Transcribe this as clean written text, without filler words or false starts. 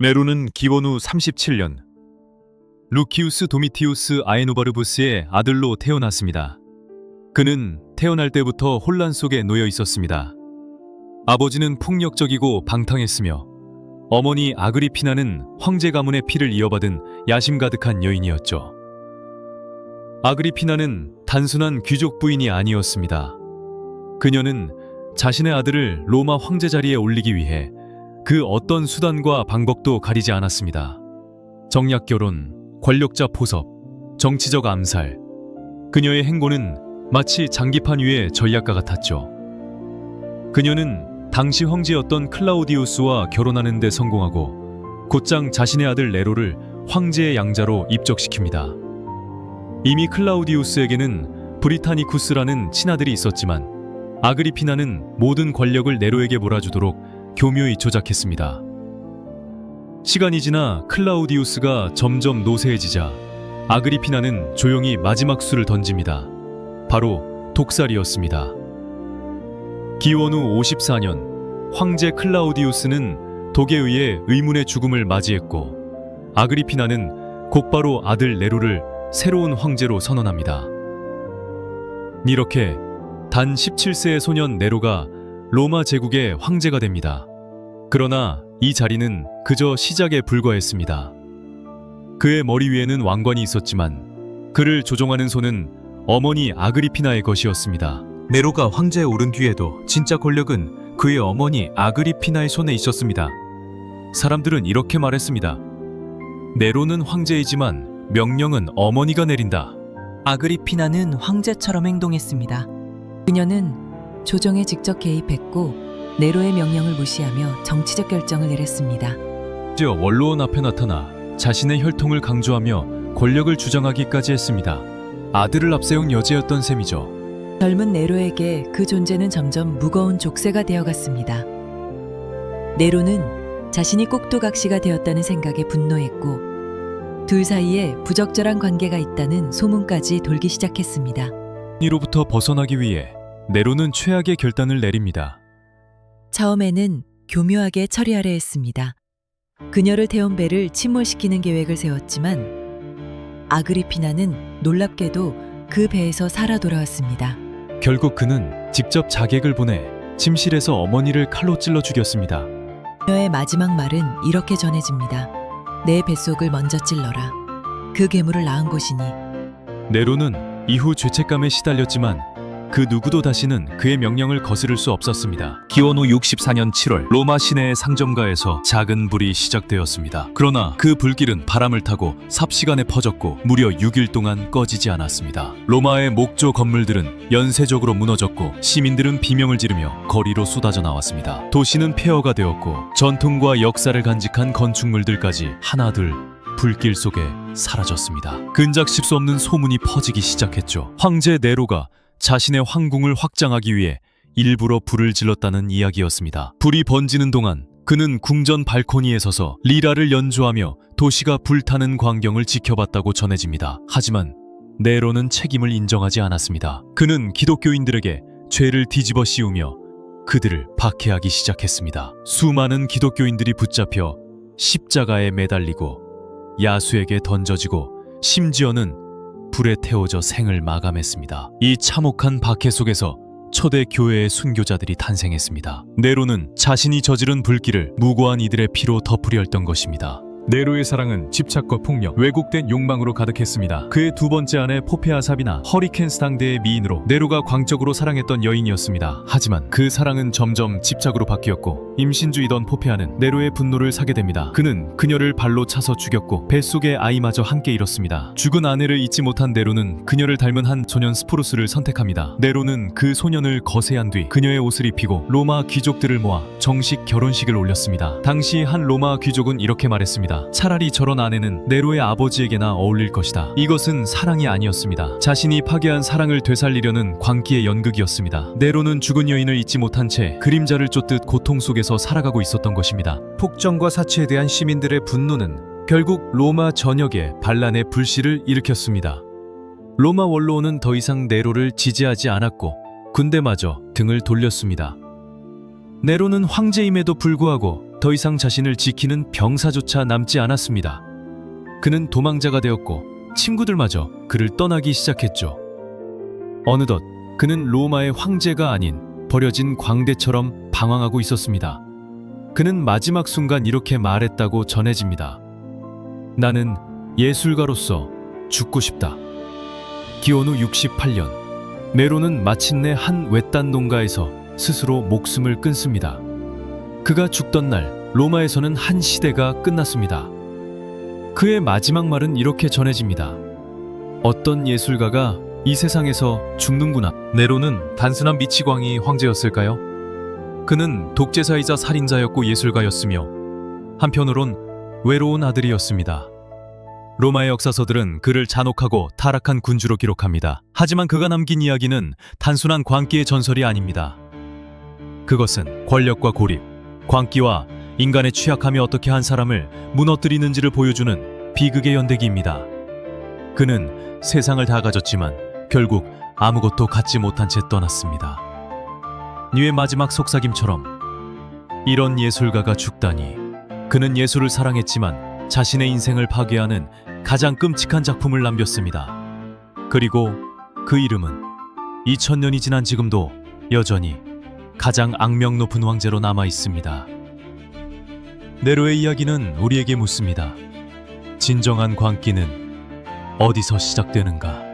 네로는 기원 후 37년 루키우스 도미티우스 아에노바르부스의 아들로 태어났습니다. 그는 태어날 때부터 혼란 속에 놓여 있었습니다. 아버지는 폭력적이고 방탕했으며 어머니 아그리피나는 황제 가문의 피를 이어받은 야심 가득한 여인이었죠. 아그리피나는 단순한 귀족 부인이 아니었습니다. 그녀는 자신의 아들을 로마 황제 자리에 올리기 위해 그 어떤 수단과 방법도 가리지 않았습니다. 정략 결혼, 권력자 포섭, 정치적 암살. 그녀의 행보는 마치 장기판 위의 전략가 같았죠. 그녀는 당시 황제였던 클라우디우스와 결혼하는 데 성공하고 곧장 자신의 아들 네로를 황제의 양자로 입적시킵니다. 이미 클라우디우스에게는 브리타니쿠스라는 친아들이 있었지만 아그리피나는 모든 권력을 네로에게 몰아주도록 교묘히 조작했습니다. 시간이 지나 클라우디우스가 점점 노쇠해지자 아그리피나는 조용히 마지막 수를 던집니다. 바로 독살이었습니다. 기원 후 54년 황제 클라우디우스는 독에 의해 의문의 죽음을 맞이했고 아그리피나는 곧바로 아들 네로를 새로운 황제로 선언합니다. 이렇게 단 17세의 소년 네로가 로마 제국의 황제가 됩니다. 그러나 이 자리는 그저 시작에 불과했습니다. 그의 머리 위에는 왕관이 있었지만 그를 조종하는 손은 어머니 아그리피나의 것이었습니다. 네로가 황제에 오른 뒤에도 진짜 권력은 그의 어머니 아그리피나의 손에 있었습니다. 사람들은 이렇게 말했습니다. 네로는 황제이지만 명령은 어머니가 내린다. 아그리피나는 황제처럼 행동했습니다. 그녀는 조정에 직접 개입했고 네로의 명령을 무시하며 정치적 결정을 내렸습니다. 심지어 원로원 앞에 나타나 자신의 혈통을 강조하며 권력을 주장하기까지 했습니다. 아들을 앞세운 여제였던 셈이죠. 젊은 네로에게 그 존재는 점점 무거운 족쇄가 되어갔습니다. 네로는 자신이 꼭두각시가 되었다는 생각에 분노했고 둘 사이에 부적절한 관계가 있다는 소문까지 돌기 시작했습니다. 이로부터 벗어나기 위해 네로는 최악의 결단을 내립니다. 처음에는 교묘하게 처리하려 했습니다. 그녀를 태운 배를 침몰시키는 계획을 세웠지만 아그리피나는 놀랍게도 그 배에서 살아 돌아왔습니다. 결국 그는 직접 자객을 보내 침실에서 어머니를 칼로 찔러 죽였습니다. 그녀의 마지막 말은 이렇게 전해집니다. 내 뱃속을 먼저 찔러라. 그 괴물을 낳은 곳이니. 네로는 이후 죄책감에 시달렸지만 그 누구도 다시는 그의 명령을 거스를 수 없었습니다. 기원 후 64년 7월 로마 시내의 상점가에서 작은 불이 시작되었습니다. 그러나 그 불길은 바람을 타고 삽시간에 퍼졌고 무려 6일 동안 꺼지지 않았습니다. 로마의 목조 건물들은 연쇄적으로 무너졌고 시민들은 비명을 지르며 거리로 쏟아져 나왔습니다. 도시는 폐허가 되었고 전통과 역사를 간직한 건축물들까지 하나둘 불길 속에 사라졌습니다. 근작실 수 없는 소문이 퍼지기 시작했죠. 황제 네로가 자신의 황궁을 확장하기 위해 일부러 불을 질렀다는 이야기였습니다. 불이 번지는 동안 그는 궁전 발코니에 서서 리라를 연주하며 도시가 불타는 광경을 지켜봤다고 전해집니다. 하지만 네로는 책임을 인정하지 않았습니다. 그는 기독교인들에게 죄를 뒤집어 씌우며 그들을 박해하기 시작했습니다. 수많은 기독교인들이 붙잡혀 십자가에 매달리고 야수에게 던져지고 심지어는 불에 태워져 생을 마감했습니다. 이 참혹한 박해 속에서 초대 교회의 순교자들이 탄생했습니다. 네로는 자신이 저지른 불길을 무고한 이들의 피로 덮으려 했던 것입니다. 네로의 사랑은 집착과 폭력, 왜곡된 욕망으로 가득했습니다. 그의 두 번째 아내 포페아삽이나 허리켄스 당대의 미인으로 네로가 광적으로 사랑했던 여인이었습니다. 하지만 그 사랑은 점점 집착으로 바뀌었고 임신주이던 포페아는 네로의 분노를 사게 됩니다. 그는 그녀를 발로 차서 죽였고 뱃속의 아이마저 함께 잃었습니다. 죽은 아내를 잊지 못한 네로는 그녀를 닮은 한 소년 스포루스를 선택합니다. 네로는 그 소년을 거세한 뒤 그녀의 옷을 입히고 로마 귀족들을 모아 정식 결혼식을 올렸습니다. 당시 한 로마 귀족은 이렇게 말했습니다. 차라리 저런 아내는 네로의 아버지에게나 어울릴 것이다. 이것은 사랑이 아니었습니다. 자신이 파괴한 사랑을 되살리려는 광기의 연극이었습니다. 네로는 죽은 여인을 잊지 못한 채 그림자를 쫓듯 고통 속에서 살아가고 있었던 것입니다. 폭정과 사치에 대한 시민들의 분노는 결국 로마 전역에 반란의 불씨를 일으켰습니다. 로마 원로원은 더 이상 네로를 지지하지 않았고 군대마저 등을 돌렸습니다. 네로는 황제임에도 불구하고 더 이상 자신을 지키는 병사조차 남지 않았습니다. 그는 도망자가 되었고 친구들마저 그를 떠나기 시작했죠. 어느덧 그는 로마의 황제가 아닌 버려진 광대처럼 방황하고 있었습니다. 그는 마지막 순간 이렇게 말했다고 전해집니다. 나는 예술가로서 죽고 싶다. 기원 후 68년, 네로는 마침내 한 외딴 농가에서 스스로 목숨을 끊습니다. 그가 죽던 날 로마에서는 한 시대가 끝났습니다. 그의 마지막 말은 이렇게 전해집니다. 어떤 예술가가 이 세상에서 죽는구나. 네로는 단순한 미치광이 황제였을까요? 그는 독재자이자 살인자였고 예술가였으며 한편으론 외로운 아들이었습니다. 로마의 역사서들은 그를 잔혹하고 타락한 군주로 기록합니다. 하지만 그가 남긴 이야기는 단순한 광기의 전설이 아닙니다. 그것은 권력과 고립, 광기와 인간의 취약함이 어떻게 한 사람을 무너뜨리는지를 보여주는 비극의 연대기입니다. 그는 세상을 다 가졌지만 결국 아무것도 갖지 못한 채 떠났습니다. 뉘의 마지막 속삭임처럼 이런 예술가가 죽다니. 그는 예술을 사랑했지만 자신의 인생을 파괴하는 가장 끔찍한 작품을 남겼습니다. 그리고 그 이름은 2000년이 지난 지금도 여전히 가장 악명 높은 황제로 남아 있습니다. 네로의 이야기는 우리에게 묻습니다. 진정한 광기는 어디서 시작되는가?